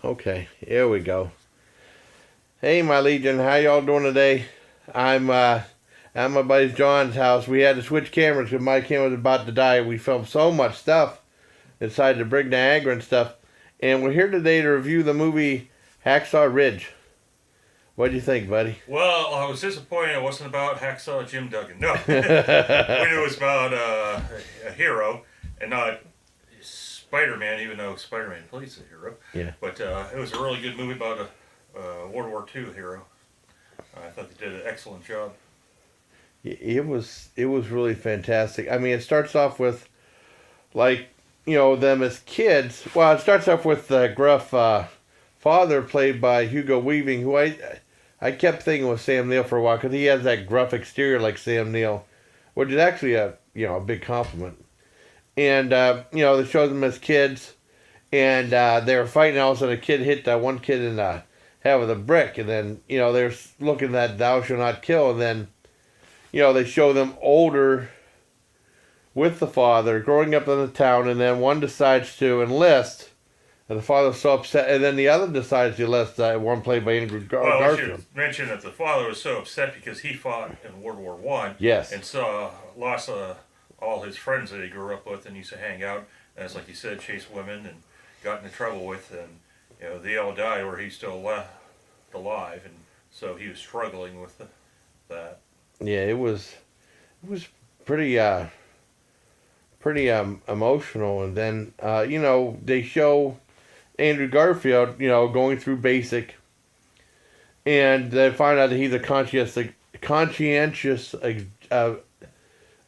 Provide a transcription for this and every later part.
Okay, here we go. Hey, my Legion, how y'all doing today? I'm at my buddy John's house. We had to switch cameras because my camera was about to die. We filmed so much stuff inside the Brig Niagara and stuff, and we're here today to review the movie Hacksaw Ridge. What do you think, buddy? Well, I was disappointed it wasn't about Hacksaw Jim Duggan. No. We knew it was about a hero and not Spider-Man, even though Spider-Man plays the hero. Yeah. But it was a really good movie about a World War II hero. I thought they did an excellent job. It was really fantastic. I mean, it starts off with, like, them as kids. Well, it starts off with the gruff father played by Hugo Weaving, who I kept thinking was Sam Neill for a while because he has that gruff exterior like Sam Neill, which is actually a big compliment. And they showed them as kids, and they were fighting. All of a sudden, a kid hit one kid in the head with a brick, and then they're looking at "Thou shalt not kill," and then they show them older with the father, growing up in the town, and then one decides to enlist, and the father's so upset, and then the other decides to enlist, one played by Andrew Garfield. Well, I should mention that the father was so upset because he fought in World War I. Yes. And lost all his friends that he grew up with and used to hang out, and it's like you said, chase women and got into trouble with, and they all died where he's still left alive, and so he was struggling with that. Yeah, it was pretty emotional, and then they show Andrew Garfield going through basic, and they find out that he's a conscientious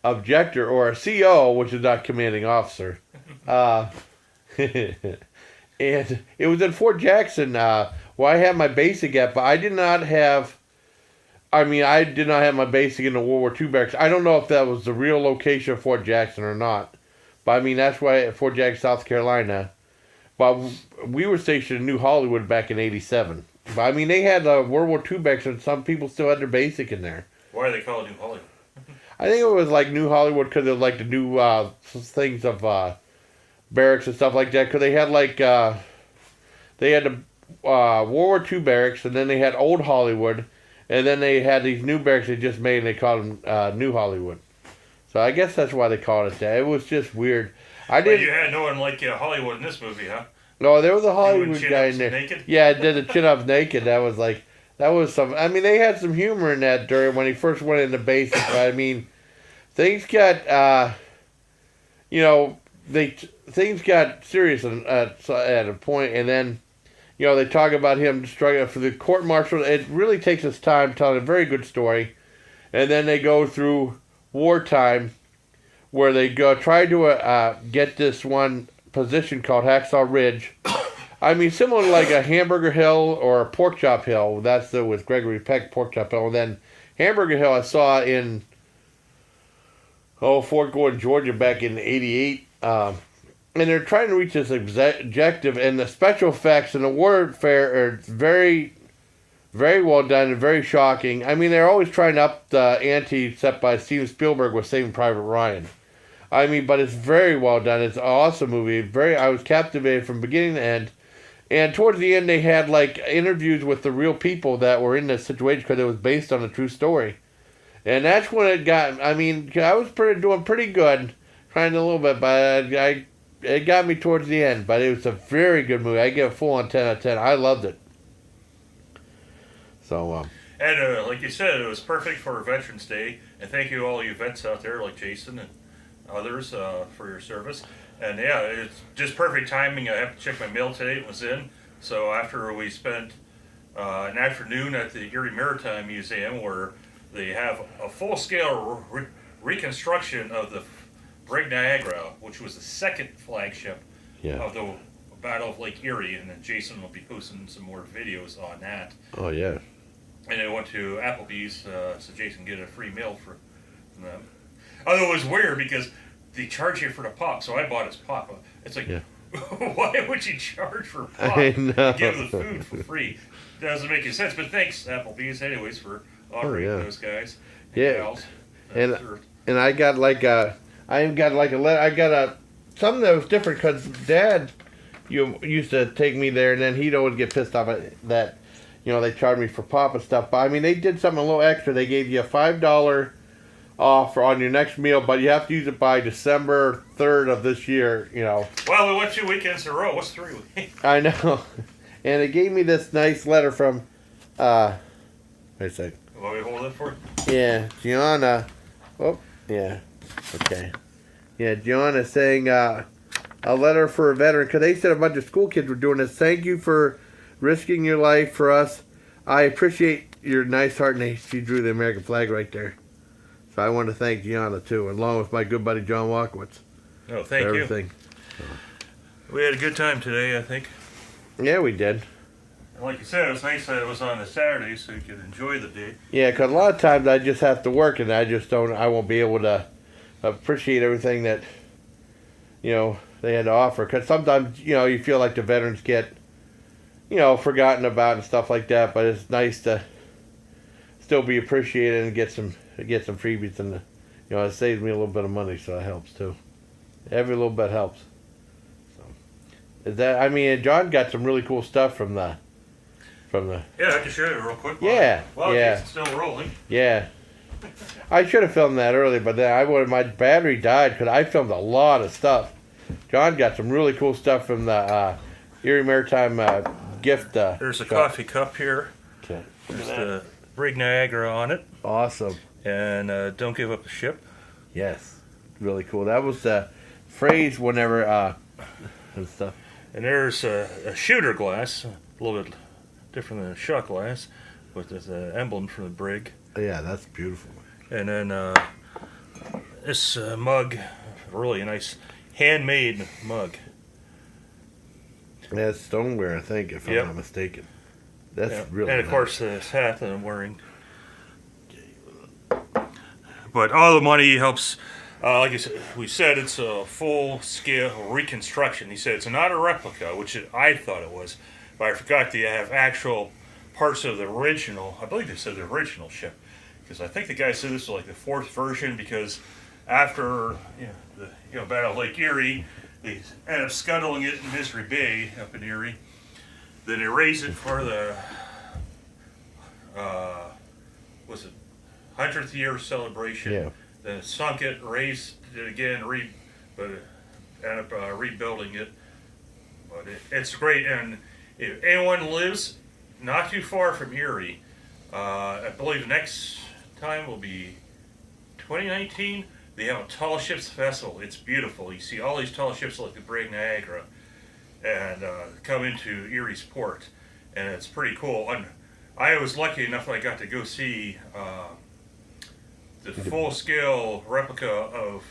objector, or a CO, which is not commanding officer. And it was in Fort Jackson where I had my basic at, but I did not have my basic in the World War II barracks. I don't know if that was the real location of Fort Jackson or not. But that's why at Fort Jackson, South Carolina. But we were stationed in New Hollywood back in '87. But they had World War II barracks, and some people still had their basic in there. Why do they call it New Hollywood? I think it was like New Hollywood because it was like the new things of barracks and stuff like that. Because they had they had the World War II barracks, and then they had Old Hollywood. And then they had these new barracks they just made, and they called them New Hollywood. So I guess that's why they called it that. It was just weird. But you had no one like Hollywood in this movie, huh? No, there was a Hollywood guy in there. Naked? Yeah, did the chin-ups naked. That was some... they had some humor in that during when he first went into basic. But things got, things got serious at a point, and then... they talk about him struggling for the court-martial. It really takes its time telling a very good story. And then they go through wartime where they try to get this one position called Hacksaw Ridge. Similar to like a Hamburger Hill or a Pork Chop Hill. That's with Gregory Peck, Pork Chop Hill. And then Hamburger Hill I saw in Fort Gordon, Georgia back in '88. And they're trying to reach this objective, and the special effects and the warfare are very, very well done and very shocking. They're always trying to up the ante set by Steven Spielberg with Saving Private Ryan. But it's very well done. It's an awesome movie. I was captivated from beginning to end. And towards the end, they had interviews with the real people that were in this situation because it was based on a true story. And that's when it got. I was doing pretty good, trying a little bit, but it got me towards the end, but it was a very good movie. I give it full on 10 out of 10. I loved it. So, and like you said, it was perfect for Veterans Day. And thank you to all you vets out there, like Jason and others, for your service. And yeah, it's just perfect timing. I have to check my mail today. It was in. So after we spent an afternoon at the Erie Maritime Museum, where they have a full-scale reconstruction of the Brig Niagara, which was the second flagship of the Battle of Lake Erie, and then Jason will be posting some more videos on that. Oh, yeah. And I went to Applebee's, so Jason get a free meal from them. Although it was weird because they charge you for the pop, so I bought his pop. It's like, why would you charge for pop? I know. Give the food for free. Doesn't make any sense, but thanks, Applebee's, anyways, for offering those guys and gals. And I got I got a letter. I got something that was different because Dad you used to take me there, and then he'd always get pissed off at that, they charged me for pop and stuff. But I mean, they did something a little extra. They gave you a $5 off on your next meal, but you have to use it by December 3rd of this year. Well, we went 2 weekends in a row. What's 3 weeks? I know, and it gave me this nice letter from. Wait a second. Want me to hold it for you? Yeah, Gianna. Oh, yeah. Okay. Yeah, Gianna saying a letter for a veteran, because they said a bunch of school kids were doing this. Thank you for risking your life for us. I appreciate your nice heart, and she drew the American flag right there. So I want to thank Gianna too, along with my good buddy John Walkowitz. Oh, thank you. Everything. We had a good time today, I think. Yeah, we did. Like you said, it was nice that it was on a Saturday, so you could enjoy the day. Yeah, because a lot of times I just have to work, and I won't be able to appreciate everything that, they had to offer. Because sometimes, you feel like the veterans get, forgotten about and stuff like that. But it's nice to still be appreciated and get some freebies, and it saves me a little bit of money, so it helps too. Every little bit helps. So, John got some really cool stuff from the. Yeah, I can show you real quick. Yeah, yeah. It's still rolling. Yeah. I should have filmed that earlier, but then my battery died because I filmed a lot of stuff. John got some really cool stuff from the Erie Maritime gift. There's a coffee cup here. Okay. There's the Brig Niagara on it. Awesome. And don't give up the ship. Yes. Really cool. That was the phrase whenever and stuff. And there's a shooter glass, a little bit different than a shot glass, with this emblem from the brig. Yeah, that's beautiful. And then this mug, really nice handmade mug. Yeah, it's stoneware, I think, if I'm not mistaken. That's really And of nice. course, this hat that I'm wearing. But all the money helps. Like we said, it's a full-scale reconstruction. He said it's not a replica, which I thought it was, but I forgot they have actual parts of the original. I believe they said the original ship, because I think the guy said this was like the 4th version. Because after the Battle of Lake Erie, they ended up scuttling it in Misery Bay up in Erie. Then they raised it for the was it 100th year celebration. Yeah. Then sunk it, raised it again, but ended up rebuilding it. But it's great, and if anyone lives not too far from Erie, I believe the next time will be 2019. They have a tall ships festival. It's beautiful. You see all these tall ships like the Brig Niagara, and come into Erie's port, and it's pretty cool. And I was lucky enough that I got to go see the full-scale replica of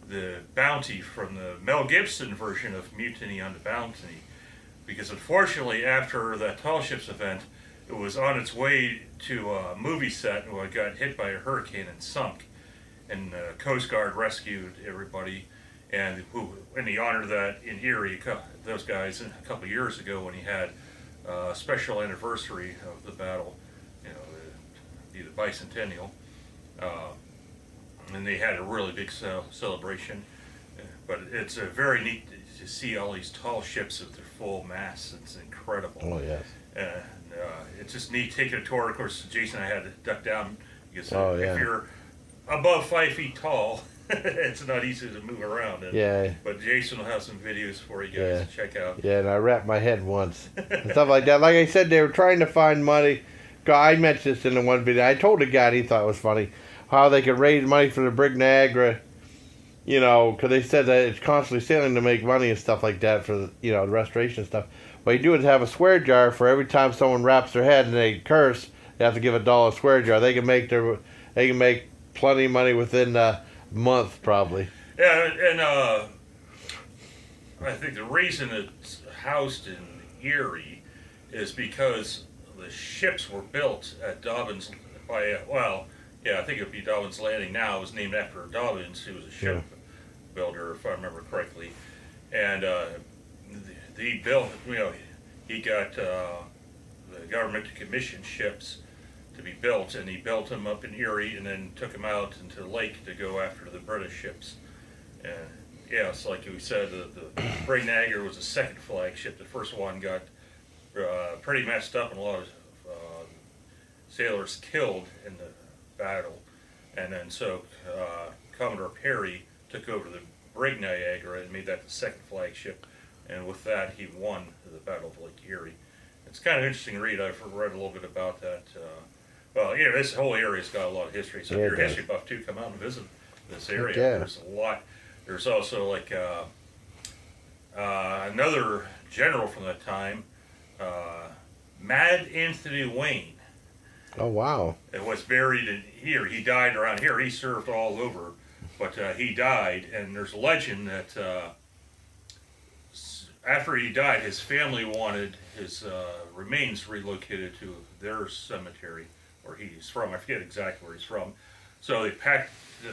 the Bounty from the Mel Gibson version of Mutiny on the Bounty, because unfortunately after that tall ships event, it was on its way to a movie set and it got hit by a hurricane and sunk, and the Coast Guard rescued everybody, and in the honor of that in Erie, those guys a couple of years ago when he had a special anniversary of the battle, the bicentennial. And they had a really big celebration, but it's very neat to see all these tall ships with their full masts. It's incredible. Oh, yes. And it's just neat taking a tour. Of course, Jason and I had to duck down because if you're above 5 feet tall, it's not easy to move around. But Jason will have some videos for you guys to check out. Yeah, and I wrapped my head once and stuff like that. Like I said, they were trying to find money. I mentioned this in the one video. I told the guy, and he thought it was funny, how they could raise money for the Brig Niagara, because they said that it's constantly sailing to make money and stuff like that for, the restoration and stuff. What you do is have a swear jar for every time someone wraps their head and they curse, they have to give $1 swear jar. They can make plenty of money within a month, probably. Yeah, and I think the reason it's housed in Erie is because the ships were built at Dobbins by, I think it would be Dobbins Landing now. It was named after Dobbins, who was a ship builder, if I remember correctly. And he built, he got the government to commission ships to be built, and he built them up in Erie and then took them out into the lake to go after the British ships. And, yeah, it's like we said, the Brig Niagara was the second flagship. The first one got pretty messed up and a lot of sailors killed in the battle. And then so Commodore Perry took over the Brig Niagara and made that the second flagship. And with that, he won the Battle of Lake Erie. It's kind of interesting to read. I've read a little bit about that. Well, yeah, this whole area's got a lot of history. So if you're a history buff too, come out and visit this area. Yeah. There's a lot. There's also like another general from that time, Mad Anthony Wayne. Oh, wow. It was buried in here. He died around here. He served all over, but he died. And there's a legend that after he died, his family wanted his remains relocated to their cemetery where he's from. I forget exactly where he's from. So they packed.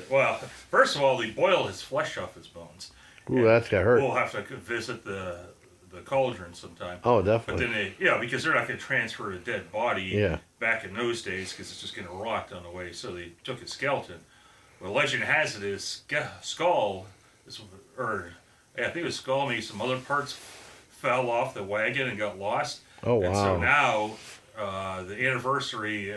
Well, first of all, they boiled his flesh off his bones. Ooh, that's got hurt. We'll have to visit the cauldron sometime. Oh, But definitely. then because they're not going to transfer a dead body back in those days because it's just going to rot on the way. So they took his skeleton. Well, legend has it his skull, I think his skull, maybe some other parts fell off the wagon and got lost. Oh, wow. And so now, the anniversary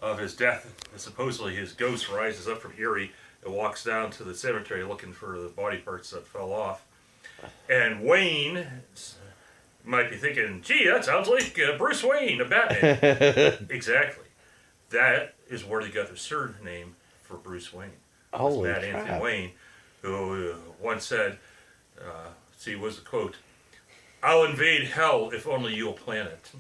of his death, supposedly his ghost rises up from Erie and walks down to the cemetery looking for the body parts that fell off. And Wayne might be thinking, gee, that sounds like Bruce Wayne of Batman. Exactly. That is where they got their surname for Bruce Wayne. Holy Mad crap. Anthony Wayne, who once said, was the quote, "I'll invade hell if only you'll plan it."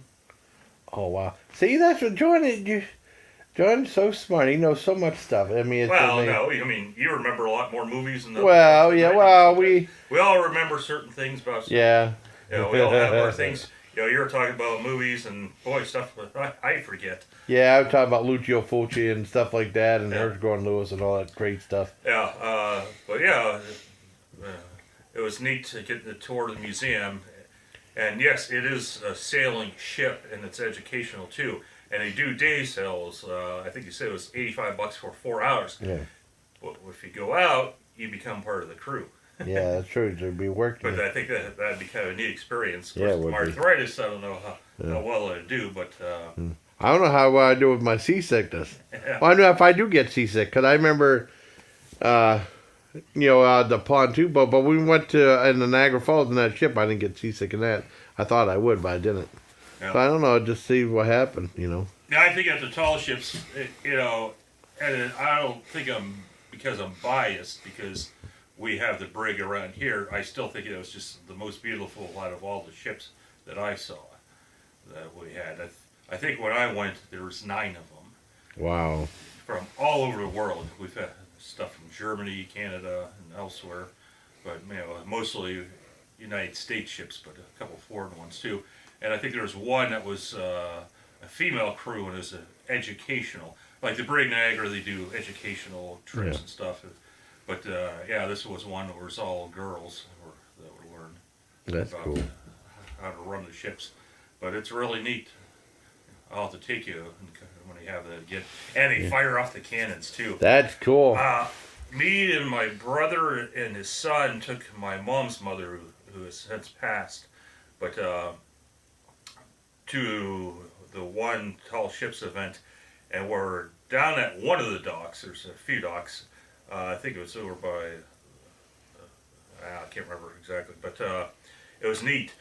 Oh, wow. See, that's what John's so smart. He knows so much stuff. I mean, it's Well, amazing. no, I mean, you remember a lot more movies than the. Well, the yeah, 90s. well, We all remember certain things about. Yeah. You know, we all have our things. You know, you were talking about movies and boy, stuff I forget. Yeah, I was talking about Lucio Fulci and stuff like that, and Ernest Gordon Lewis and all that great stuff. Yeah, but yeah, it was neat to get the tour of the museum. And yes, it is a sailing ship, and it's educational too. And they do day sails. I think you said it was $85 for 4 hours. Yeah. But if you go out, you become part of the crew. Yeah, that's true. There'd be work. But I think that'd be kind of a neat experience. Of Yeah, course, it would be. arthritis, I don't know how well it'd do, but I don't know how I do with my seasickness. Well, I know if I do get seasick, because I remember, the pontoon boat, but we went to in the Niagara Falls in that ship. I didn't get seasick in that. I thought I would, but I didn't. Yeah. So I don't know. Just see what happened, Yeah, I think at the tall ships, and I don't think because I'm biased because we have the brig around here. I still think it was just the most beautiful out of all the ships that I saw that we had. I think when I went, there was 9 of them. Wow. From all over the world. We've had stuff from Germany, Canada, and elsewhere, but mostly United States ships, but a couple foreign ones too. And I think there was one that was a female crew and it was educational. Like the Brig Niagara, they do educational trips and stuff. But this was one where it's all girls that would learn That's about cool. how to run the ships. But it's really neat. I'll have to take you when they have that again. And they fire off the cannons too. That's cool. Me and my brother and his son took my mom's mother, who has since passed, but to the one tall ships event, and we're down at one of the docks. There's a few docks. I think it was over by. I can't remember exactly, but it was neat.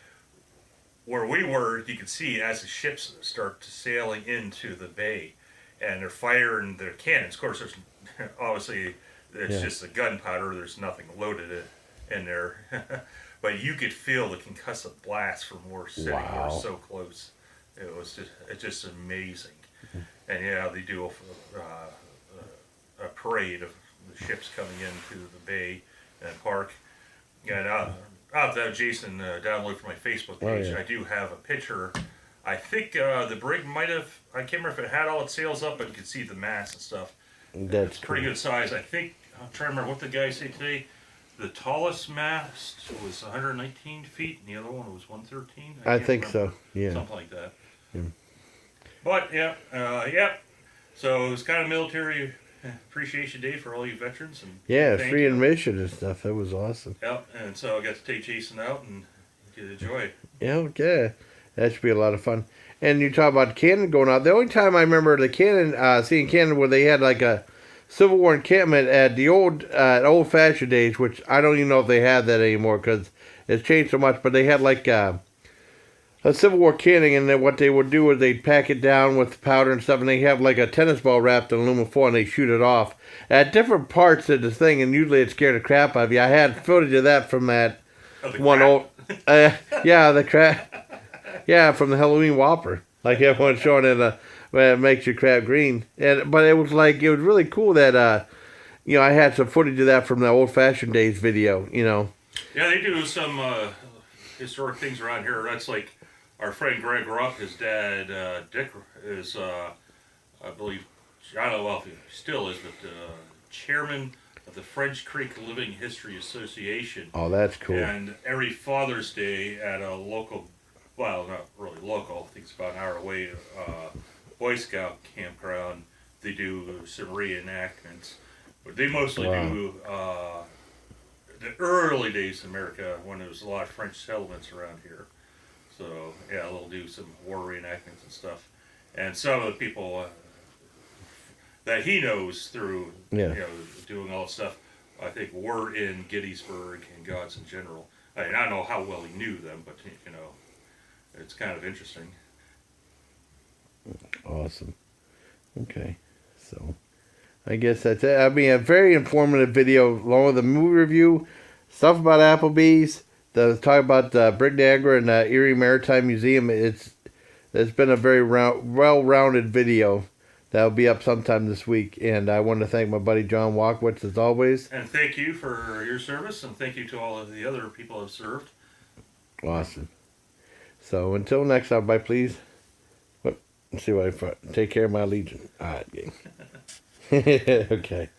Where we were, you could see as the ships start sailing into the bay, and they're firing their cannons. Of course, there's obviously it's just the gunpowder. There's nothing loaded in there, but you could feel the concussive blast from where we're sitting. Wow. We're so close. It's just amazing. And they do a parade of the ships coming into the bay and park. And I'll have to have Jason download from my Facebook page. Oh, yeah. I do have a picture. I think the brig might have, I can't remember if it had all its sails up, but you could see the mast and stuff. That's It's pretty cool. good size. I think, I'm trying to remember what the guy said today. The tallest mast was 119 feet, and the other one was 113. I can't think remember. so. Yeah. Something like that. Yeah. But, So it was kind of military Appreciation Day for all you veterans. And Yeah, thank free you. admission and stuff. That was awesome. Yep, and so I got to take Jason out and get a joy. Yeah, okay. That should be a lot of fun. And you talk about cannon going out. The only time I remember the cannon, seeing cannon where they had like a Civil War encampment at the old fashioned days, which I don't even know if they have that anymore because it's changed so much. But they had like a Civil War cannon, and then what they would do is they'd pack it down with powder and stuff, and they have like a tennis ball wrapped in aluminum foil, and they shoot it off at different parts of the thing, and usually it scared the crap out of you. I had footage of that from that Oh, the one crap. old, yeah, the crap, yeah, from the Halloween Whopper, like everyone's showing in the where it makes your crap green, but it was really cool that I had some footage of that from the old fashioned days video, Yeah, they do some historic things around here. That's like our friend Greg Rupp, his dad Dick is, I believe, I don't know if he still is, but chairman of the French Creek Living History Association. Oh, that's cool. And every Father's Day at a local, well, not really local, I think it's about an hour away, Boy Scout campground, they do some reenactments. But they mostly do the early days in America when there was a lot of French settlements around here. So, yeah, they'll do some war reenactments and stuff. And some of the people that he knows through, doing all this stuff, I think were in Gettysburg and Gods in general. I mean, I don't know how well he knew them, but, it's kind of interesting. Awesome. Okay. So, I guess that's it. I mean, a very informative video along with the movie review, stuff about Applebee's, the talk about Brick Niagara and Erie Maritime Museum. It's been a very well-rounded video that'll be up sometime this week. And I want to thank my buddy John Walkwitz as always. And thank you for your service, and thank you to all of the other people who've served. Awesome. So until next time, bye, please. Let's see what I take care of my Legion. All right, gang. Okay.